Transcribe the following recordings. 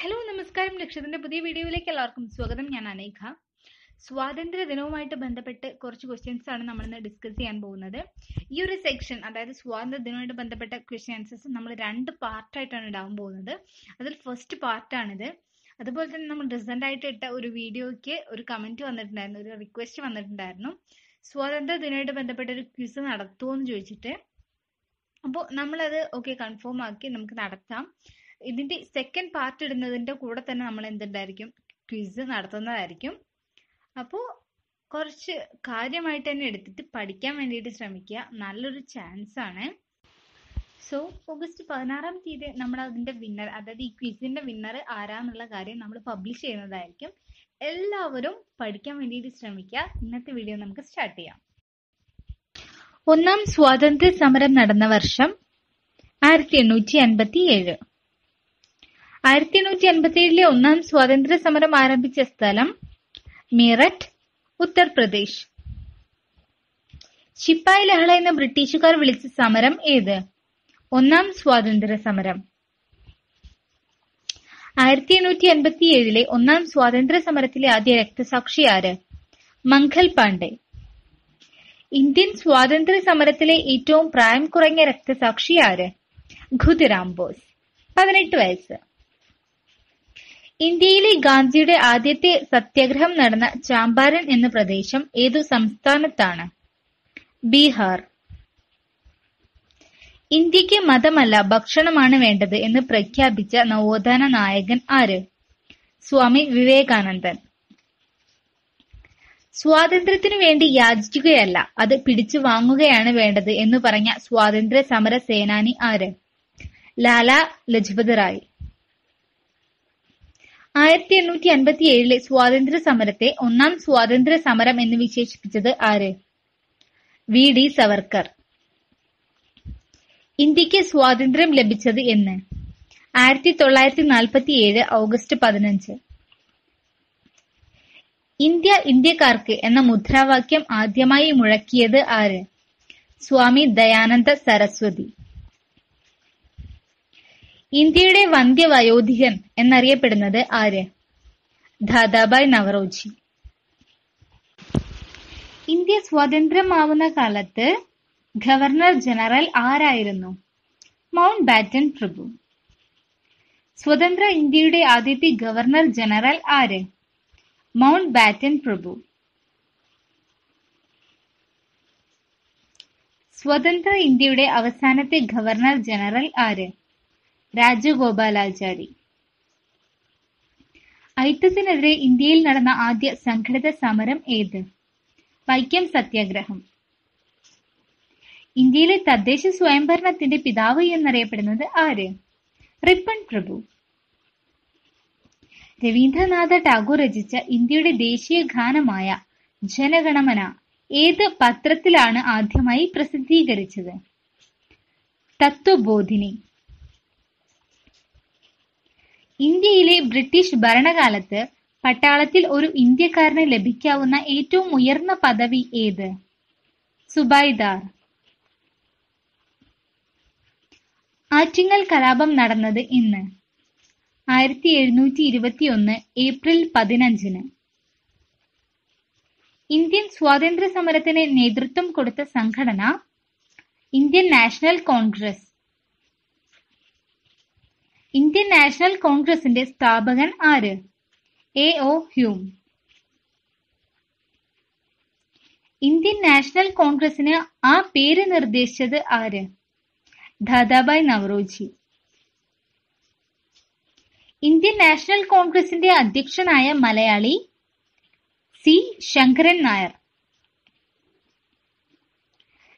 Hello നമസ്കാരം. ലക്ഷ്യത്തിന്റെ പുതിയ വീഡിയോയിലേക്ക് എല്ലാവർക്കും സ്വാഗതം. ഞാൻ അനേഖ. സ്വാതന്ത്ര്യ ദിനവുമായിട്ട് ബന്ധപ്പെട്ട് കുറച്ച് ക്വസ്റ്റ്യൻസ് ആണ് നമ്മൾ ഇന്ന് ഡിസ്കസ് ചെയ്യാൻ പോകുന്നത്. ഈ ഒരു സെക്ഷൻ, അതായത് സ്വാതന്ത്ര്യ ദിനവുമായിട്ട് ബന്ധപ്പെട്ട ക്വസ്റ്റ്യൻ ആൻസേഴ്സ് നമ്മൾ 2 പാർട്ടായിട്ടാണ് ഇടാൻ പോകുന്നത്. അതിൽ ഫസ്റ്റ് പാർട്ടാണിത്. അതുപോലെ തന്നെ നമ്മൾ റീസെന്റ് ആയിട്ട് ഇട്ട ഒരു വീഡിയോയ്ക്ക് ഒരു കമന്റ് വന്നിട്ടുണ്ടായിരുന്നു, ഒരു റിക്വസ്റ്റ് വന്നിട്ടുണ്ടായിരുന്നു, സ്വാതന്ത്ര്യ ദിനവുമായിട്ട് ബന്ധപ്പെട്ട ഒരു ക്വിസ് നടത്തുമോ എന്ന് ചോദിച്ചിട്ട്. അപ്പോൾ നമ്മളത് ഓക്കെ കൺഫേം ആക്കി നമുക്ക് നടത്താം. ഇതിന്റെ സെക്കൻഡ് പാർട്ട് ഇടുന്നതിന്റെ കൂടെ തന്നെ നമ്മൾ എന്തുണ്ടായിരിക്കും, ക്വിസ് നടത്തുന്നതായിരിക്കും. അപ്പോൾ കുറച്ച് കാര്യമായിട്ട് തന്നെ എടുത്തിട്ട് പഠിക്കാൻ വേണ്ടിയിട്ട് ശ്രമിക്കുക. നല്ലൊരു ചാൻസ് ആണ്. സോ ഓഗസ്റ്റ് 16 തീയതി നമ്മൾ അതിന്റെ വിന്നർ, അതായത് ഈ ക്വിസിന്റെ വിന്നർ ആരാന്നുള്ള കാര്യം നമ്മൾ പബ്ലിഷ് ചെയ്യുന്നതായിരിക്കും. എല്ലാവരും പഠിക്കാൻ വേണ്ടിയിട്ട് ശ്രമിക്കുക. ഇന്നത്തെ വീഡിയോ നമുക്ക് സ്റ്റാർട്ട് ചെയ്യാം. ഒന്നാം സ്വാതന്ത്ര്യ സമരം നടന്ന വർഷം 1857. 1857 ഒന്നാം സ്വാതന്ത്ര്യ സമരം ആരംഭിച്ച സ്ഥലം മീററ്റ്, ഉത്തർപ്രദേശ്. ശിപ്പായി ലഹള എന്ന് ബ്രിട്ടീഷുകാർ വിളിച്ച സമരം ഏത്? ഒന്നാം സ്വാതന്ത്ര്യ സമരം. 1857 ഒന്നാം സ്വാതന്ത്ര്യ സമരത്തിലെ ആദ്യ രക്തസാക്ഷി ആര്? മംഗൽ പാണ്ഡെ. ഇന്ത്യൻ സ്വാതന്ത്ര്യ സമരത്തിലെ ഏറ്റവും പ്രായം കുറഞ്ഞ രക്തസാക്ഷി ആര്? ഖുദിറാം ബോസ്, 18 വയസ്സ്. ഇന്ത്യയിലെ ഗാന്ധിയുടെ ആദ്യത്തെ സത്യാഗ്രഹം നടന്ന ചാമ്പാരൻ എന്ന പ്രദേശം ഏതു സംസ്ഥാനത്താണ്? ബീഹാർ. ഇന്ത്യക്ക് മതമല്ല ഭക്ഷണമാണ് വേണ്ടത് എന്ന് പ്രഖ്യാപിച്ച നവോത്ഥാന നായകൻ ആര്? സ്വാമി വിവേകാനന്ദൻ. സ്വാതന്ത്ര്യത്തിനു വേണ്ടി യാചിക്കുകയല്ല, അത് പിടിച്ചു വാങ്ങുകയാണ് വേണ്ടത് എന്ന് പറഞ്ഞ സ്വാതന്ത്ര്യ സമര സേനാനി ആര്? ലാലാ ലജ്പത് റായ്. 1857 സ്വാതന്ത്ര്യ സമരത്തെ ഒന്നാം സ്വാതന്ത്ര്യ സമരം എന്ന് വിശേഷിപ്പിച്ചത് ആര്? VD സവർക്കർ. ഇന്ത്യക്ക് സ്വാതന്ത്ര്യം ലഭിച്ചത് എന്ന്? 1947 ഓഗസ്റ്റ് 15. ഇന്ത്യ ഇന്ത്യക്കാർക്ക് എന്ന മുദ്രാവാക്യം ആദ്യമായി മുഴക്കിയത് ആര്? സ്വാമി ദയാനന്ദ സരസ്വതി. ഇന്ത്യയുടെ വന്ധ്യവയോധികൻ എന്നറിയപ്പെടുന്നത് ആര്? ദാദാഭായ് നവറോജി. ഇന്ത്യ സ്വതന്ത്രമാവുന്ന കാലത്ത് ഗവർണർ ജനറൽ ആരായിരുന്നു? മൗണ്ട് ബാറ്റൻ പ്രഭു. സ്വതന്ത്ര ഇന്ത്യയുടെ ആദ്യത്തെ ഗവർണർ ജനറൽ ആര്? മൗണ്ട് ബാറ്റൻ പ്രഭു. സ്വതന്ത്ര ഇന്ത്യയുടെ അവസാനത്തെ ഗവർണർ ജനറൽ ആര്? രാജഗോപാലാചാരി. അയിത്തത്തിനെതിരെ ഇന്ത്യയിൽ നടന്ന ആദ്യ സംഘടിത സമരം ഏത്? വൈക്കം സത്യാഗ്രഹം. ഇന്ത്യയിലെ തദ്ദേശ സ്വയംഭരണത്തിന്റെ പിതാവ് എന്നറിയപ്പെടുന്നത് ആര്? റിപ്പൺ പ്രഭു. രവീന്ദ്രനാഥ ടാഗോർ രചിച്ച ഇന്ത്യയുടെ ദേശീയ ഗാനമായ ജനഗണമന ഏത് പത്രത്തിലാണ് ആദ്യമായി പ്രസിദ്ധീകരിച്ചത്? തത്വബോധിനി. ഇന്ത്യയിലെ ബ്രിട്ടീഷ് ഭരണകാലത്ത് പട്ടാളത്തിൽ ഒരു ഇന്ത്യക്കാരന് ലഭിക്കാവുന്ന ഏറ്റവും ഉയർന്ന പദവി ഏത്? സുബൈദാർ. ആറ്റിങ്ങൽ കലാപം നടന്നത് ഇന്ന്? 1721 ഏപ്രിൽ 15. ഇന്ത്യൻ സ്വാതന്ത്ര്യ സമരത്തിന് നേതൃത്വം കൊടുത്ത സംഘടന? Indian national Congress. Indian national കോൺഗ്രസിന്റെ സ്ഥാപകൻ ആര്? A.O. ഹ്യൂം. ഇന്ത്യൻ നാഷണൽ കോൺഗ്രസിന് ആ പേര് നിർദ്ദേശിച്ചത് ആര്? ദാദാഭായ് നവറോജി. ഇന്ത്യൻ നാഷണൽ കോൺഗ്രസിന്റെ അധ്യക്ഷനായ മലയാളി? C. ശങ്കരൻ നായർ.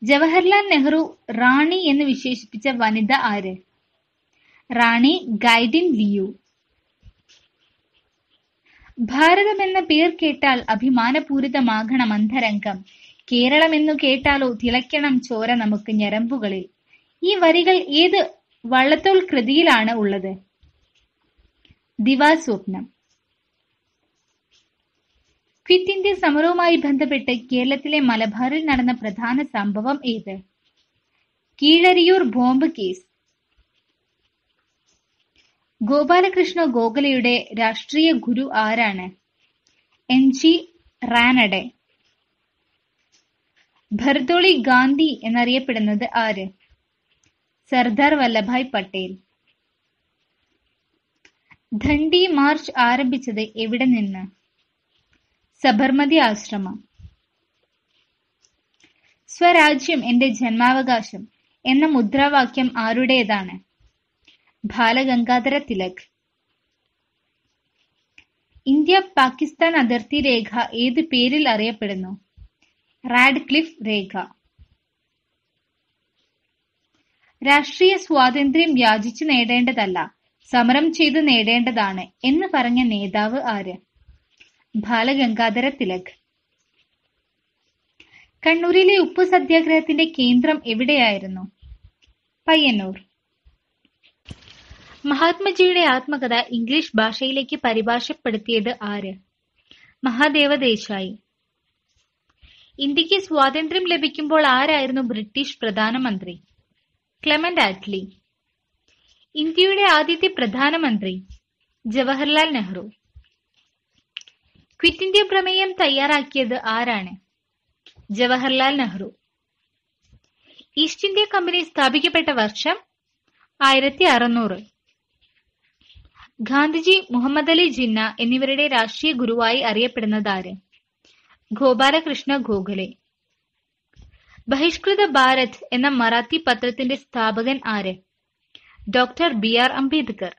ജവഹർലാൽ നെഹ്റു റാണി എന്ന് വിശേഷിപ്പിച്ച വനിത ആര്? റാണി ഗൈഡിൻ ലിയു. ഭാരതം എന്ന പേർ കേട്ടാൽ അഭിമാനപൂരിതമാകണം അന്തരംഗം, കേരളമെന്നു കേട്ടാലോ തിളയ്ക്കണം ചോര നമുക്ക് ഞരമ്പുകളിൽ. ഈ വരികൾ ഏത് വള്ളത്തോൾ കൃതിയിലാണ് ഉള്ളത്? ദിവാസ്വപ്നം. ക്വിറ്റ് ഇന്ത്യ സമരവുമായി ബന്ധപ്പെട്ട് കേരളത്തിലെ മലബാറിൽ നടന്ന പ്രധാന സംഭവം ഏത്? Keezhariyur bomb case. ഗോപാലകൃഷ്ണ ഗോഖലെയുടെ രാഷ്ട്രീയ ഗുരു ആരാണ്? എൻ.ജി. റാനഡെ. ഭർദോളി ഗാന്ധി എന്നറിയപ്പെടുന്നത് ആര്? സർദാർ വല്ലഭായ് പട്ടേൽ. ദണ്ഡി മാർച്ച് ആരംഭിച്ചത് എവിടെ നിന്ന്? സബർമതി ആശ്രമം. സ്വരാജ്യം എന്റെ ജന്മാവകാശം എന്ന മുദ്രാവാക്യം ആരുടേതാണ്? ബാലഗംഗാധര തിലക്. ഇന്ത്യ പാകിസ്ഥാൻ അതിർത്തി രേഖ ഏത് പേരിൽ അറിയപ്പെടുന്നു? റാഡ്ക്ലിഫ് രേഖ. രാഷ്ട്രീയ സ്വാതന്ത്ര്യം യാചിച്ചു നേടേണ്ടതല്ല, സമരം ചെയ്തു നേടേണ്ടതാണ് എന്ന് പറഞ്ഞ നേതാവ് ആര്? ബാലഗംഗാധര തിലക്. കണ്ണൂരിലെ ഉപ്പു സത്യാഗ്രഹത്തിന്റെ കേന്ദ്രം എവിടെയായിരുന്നു? പയ്യന്നൂർ. മഹാത്മജിയുടെ ആത്മകഥ ഇംഗ്ലീഷ് ഭാഷയിലേക്ക് പരിഭാഷപ്പെടുത്തിയത് ആര്? മഹാദേവ ദേശായി. ഇന്ത്യക്ക് സ്വാതന്ത്ര്യം ലഭിക്കുമ്പോൾ ആരായിരുന്നു ബ്രിട്ടീഷ് പ്രധാനമന്ത്രി? Clement Attlee. ഇന്ത്യയുടെ ആദ്യത്തെ പ്രധാനമന്ത്രി ജവഹർലാൽ നെഹ്റു. ക്വിറ്റ് ഇന്ത്യ പ്രമേയം തയ്യാറാക്കിയത് ആരാണ്? Jawaharlal Nehru. East India Company സ്ഥാപിക്കപ്പെട്ട വർഷം 1600. ഗാന്ധിജി, മുഹമ്മദ് അലി ജിന്ന എന്നിവരുടെ രാഷ്ട്രീയ ഗുരുവായി അറിയപ്പെടുന്നത് ആര്? ഗോപാലകൃഷ്ണ ഗോഖലെ. ബഹിഷ്കൃത ഭാരത് എന്ന മറാത്തി പത്രത്തിന്റെ സ്ഥാപകൻ ആര്? Doctor BR. അംബേദ്കർ.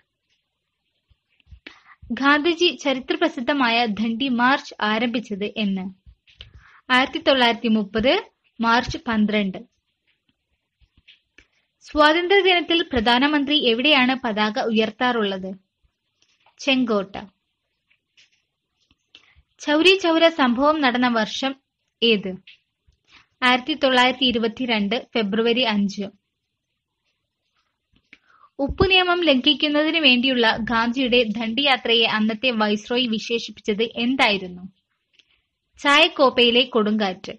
ഗാന്ധിജി ചരിത്രപ്രസിദ്ധമായ ദണ്ഡി മാർച്ച് ആരംഭിച്ചത് എന്ന്? 1930 മാർച്ച് 12. സ്വാതന്ത്ര്യദിനത്തിൽ പ്രധാനമന്ത്രി എവിടെയാണ് പതാക ഉയർത്താറുള്ളത്? ചെങ്കോട്ട. ചൗരി ചൗര സംഭവം നടന്ന വർഷം ഏത്? 1922 ഫെബ്രുവരി 5. ഉപ്പു നിയമം ലംഘിക്കുന്നതിന് വേണ്ടിയുള്ള ഗാന്ധിയുടെ ദണ്ഡി യാത്രയെ അന്നത്തെ വൈസ്രോയി വിശേഷിപ്പിച്ചത് എന്തായിരുന്നു? ചായക്കോപ്പയിലെ കൊടുങ്കാറ്റ്.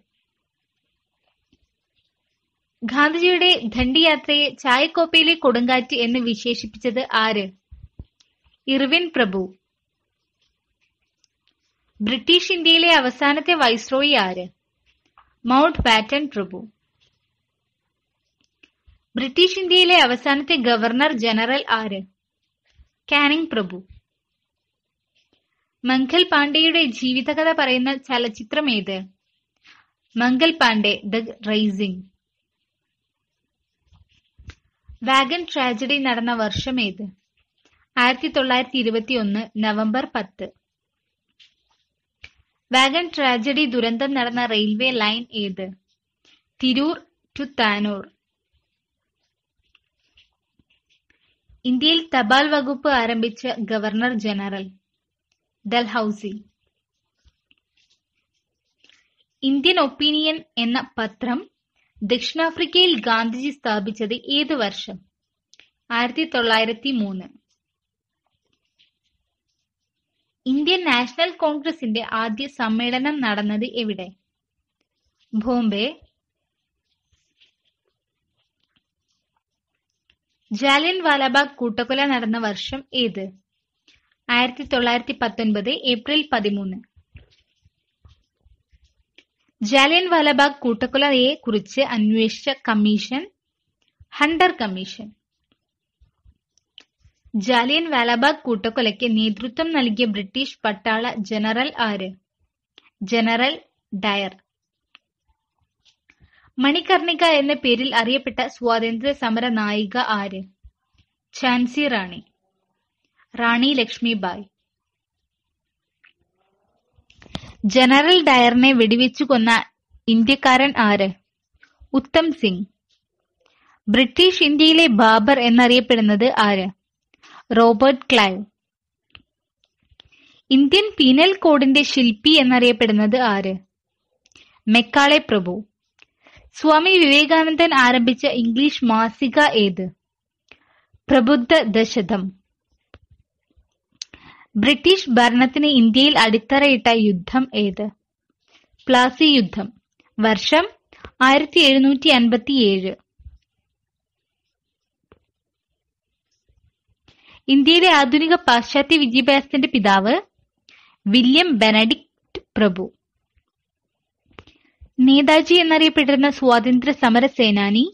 ഗാന്ധിജിയുടെ ദണ്ഡി യാത്രയെ ചായക്കോപ്പയിലെ കൊടുങ്കാറ്റ് എന്ന് വിശേഷിപ്പിച്ചത് ആര്? ഇർവിൻ പ്രഭു. ബ്രിട്ടീഷ് ഇന്ത്യയിലെ അവസാനത്തെ വൈസ്രോയി ആര്? മൗണ്ട് ബാറ്റൻ പ്രഭു. ബ്രിട്ടീഷ് ഇന്ത്യയിലെ അവസാനത്തെ ഗവർണർ ജനറൽ ആര്? കാനിംഗ് പ്രഭു. മംഗൽ പാണ്ഡെയുടെ ജീവിതകഥ പറയുന്ന ചലച്ചിത്രം ഏത്? Mangal Pandey The Rising. Wagon tragedy നടന്ന വർഷം ഏത്? 1921 നവംബർ 10. വാഗൺ ട്രാജഡി ദുരന്തം നടന്ന റെയിൽവേ ലൈൻ ഏത്? തിരൂർ ടു താനൂർ. ഇന്ത്യയിൽ തപാൽ വകുപ്പ് ആരംഭിച്ച governor general? Dalhousie. Indian opinion എന്ന പത്രം ദക്ഷിണാഫ്രിക്കയിൽ ഗാന്ധിജി സ്ഥാപിച്ചത് ഏത് വർഷം? 1903. ഇന്ത്യൻ നാഷണൽ കോൺഗ്രസിന്റെ ആദ്യ സമ്മേളനം നടന്നത് എവിടെ? ബോംബെ. ജാലിയൻ വാലാബാഗ് കൂട്ടക്കൊല നടന്ന വർഷം ഏത്? 1919 ഏപ്രിൽ 13. ജാലിയൻ വാലാബാഗ് കൂട്ടക്കൊലയെ കുറിച്ച് അന്വേഷിച്ച commission Hunter commission. Jallian Walabagh കൂട്ടക്കൊലയ്ക്ക് നേതൃത്വം നൽകിയ ബ്രിട്ടീഷ് പട്ടാള ജനറൽ ആര്? General Dyer. മണികർണിക എന്ന പേരിൽ അറിയപ്പെട്ട സ്വാതന്ത്ര്യ സമര നായിക ആര്? ഝാൻസി റാണി. റാണി ലക്ഷ്മിബായ്. ജനറൽ ഡയറിനെ വെടിവെച്ചു കൊന്ന ഇന്ത്യക്കാരൻ ആര്? ഉത്തം സിംഗ്. ബ്രിട്ടീഷ് ഇന്ത്യയിലെ ബാബർ എന്നറിയപ്പെടുന്നത് ആര്? Robert Clive. ഇന്ത്യൻ പീനൽ കോഡിന്റെ ശില്പി എന്നറിയപ്പെടുന്നത് ആര്? മെക്കാളെ പ്രഭു. സ്വാമി വിവേകാനന്ദൻ ആരംഭിച്ച ഇംഗ്ലീഷ് മാസിക ഏത്? പ്രബുദ്ധ ദശകം. ബ്രിട്ടീഷ് ഭരണത്തിന് ഇന്ത്യയിൽ അടിത്തറയിട്ട യുദ്ധം ഏത്? പ്ലാസി യുദ്ധം. വർഷം 1757. ഇന്ത്യയിലെ ആധുനിക പാശ്ചാത്യ വിദ്യാഭ്യാസത്തിന്റെ പിതാവ് വില്യം ബെനഡിക്ട് പ്രഭു. നേതാജി എന്നറിയപ്പെട്ടിരുന്ന സ്വാതന്ത്ര്യ സമര സേനാനി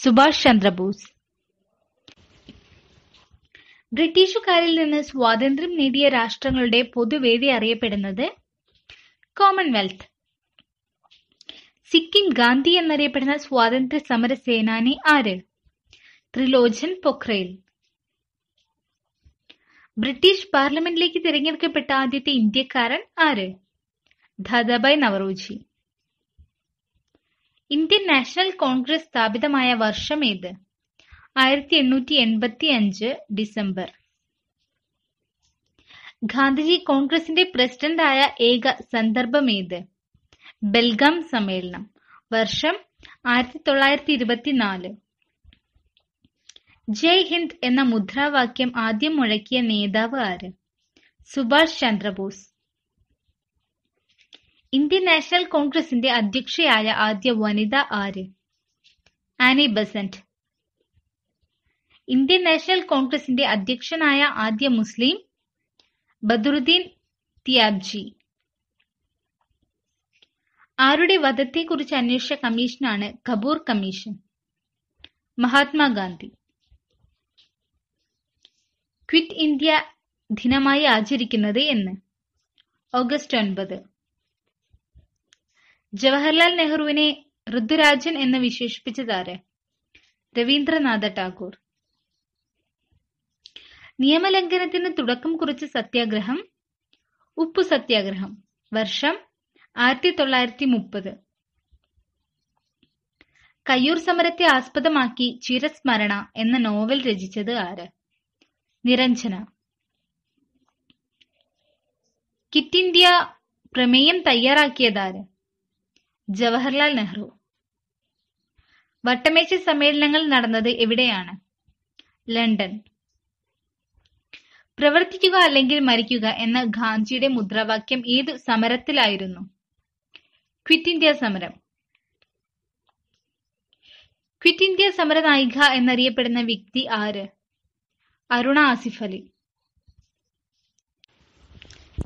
സുഭാഷ് ചന്ദ്രബോസ്. ബ്രിട്ടീഷുകാരിൽ നിന്ന് സ്വാതന്ത്ര്യം നേടിയ രാഷ്ട്രങ്ങളുടെ പൊതുവേദി അറിയപ്പെടുന്നത് കോമൺവെൽത്ത്. സിക്കിം ഗാന്ധി എന്നറിയപ്പെടുന്ന സ്വാതന്ത്ര്യ സമര സേനാനി ആര്? ത്രിലോചൻ പൊഖ്രേൽ. ബ്രിട്ടീഷ് പാർലമെന്റിലേക്ക് തിരഞ്ഞെടുക്കപ്പെട്ട ആദ്യത്തെ ഇന്ത്യക്കാരൻ ആര്? ദാദാഭായ് നവറോജി. ഇന്ത്യൻ നാഷണൽ കോൺഗ്രസ് സ്ഥാപിതമായ വർഷം ഏത്? 1885 ഡിസംബർ. ഗാന്ധിജി കോൺഗ്രസിന്റെ പ്രസിഡന്റ് ആയ ഏക സന്ദർഭം ഏത്? ബെൽഗാം സമ്മേളനം. വർഷം 1924. ജയ് ഹിന്ദ് എന്ന മുദ്രാവാക്യം ആദ്യം മുഴക്കിയ നേതാവ് ആര്? സുഭാഷ് ചന്ദ്രബോസ്. ഇന്ത്യൻ നാഷണൽ കോൺഗ്രസിന്റെ അധ്യക്ഷയായ ആദ്യ വനിത ആര്? Annie Besant. ഇന്ത്യൻ നാഷണൽ കോൺഗ്രസിന്റെ അധ്യക്ഷനായ ആദ്യ മുസ്ലിം ബദറുദ്ദീൻ തിയാബ്ജി. ആരുടെ വധത്തെക്കുറിച്ച് അന്വേഷിച്ച കമ്മീഷനാണ് Kapur commission? Mahatma Gandhi. Quit India ദിനമായി ആചരിക്കുന്നത് എന്ന്? ഓഗസ്റ്റ് 9. ജവഹർലാൽ നെഹ്റുവിനെ ഋതുരാജൻ എന്ന് വിശേഷിപ്പിച്ചതാര്? രവീന്ദ്രനാഥ ടാഗോർ. നിയമലംഘനത്തിന് തുടക്കം കുറിച്ച സത്യാഗ്രഹം ഉപ്പു സത്യാഗ്രഹം. വർഷം 1930. കയ്യൂർ സമരത്തെ ആസ്പദമാക്കി ചിരസ്മരണ എന്ന നോവൽ രചിച്ചത് ആര്? നിരഞ്ജന. ക്വിറ്റ് ഇന്ത്യ പ്രമേയം തയ്യാറാക്കിയതാര്? ജവഹർലാൽ നെഹ്റു. വട്ടമേശ സമ്മേളനങ്ങൾ നടന്നത് എവിടെയാണ്? ലണ്ടൻ. പ്രവർത്തിക്കുക അല്ലെങ്കിൽ മരിക്കുക എന്ന ഗാന്ധിജിയുടെ മുദ്രാവാക്യം ഏതു സമരത്തിലായിരുന്നു? ക്വിറ്റ് ഇന്ത്യ സമരം. ക്വിറ്റ് ഇന്ത്യ സമര നായിക എന്നറിയപ്പെടുന്ന വ്യക്തി ആര്? അരുണ ആസിഫ് അലി.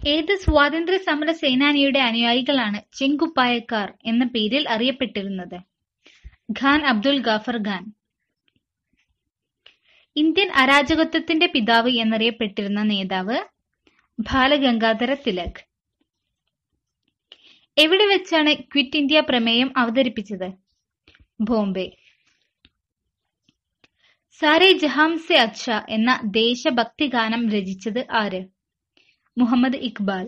ഏത് സ്വാതന്ത്ര്യ സമര സേനാനിയുടെ അനുയായികളാണ് ചെങ്കുപ്പായക്കാർ എന്ന പേരിൽ അറിയപ്പെട്ടിരുന്നത്? ഖാൻ അബ്ദുൽ ഗാഫർ ഖാൻ. ഇന്ത്യൻ അരാജകത്വത്തിന്റെ പിതാവ് എന്നറിയപ്പെട്ടിരുന്ന നേതാവ് ബാലഗംഗാധര തിലക്. എവിടെ വെച്ചാണ് ക്വിറ്റ് ഇന്ത്യ പ്രമേയം അവതരിപ്പിച്ചത്? ബോംബെ. സാരേ ജഹാം സെ അച്ഛ എന്ന ദേശഭക്തി ഗാനം രചിച്ചത് ആര്? മുഹമ്മദ് ഇക്ബാൽ.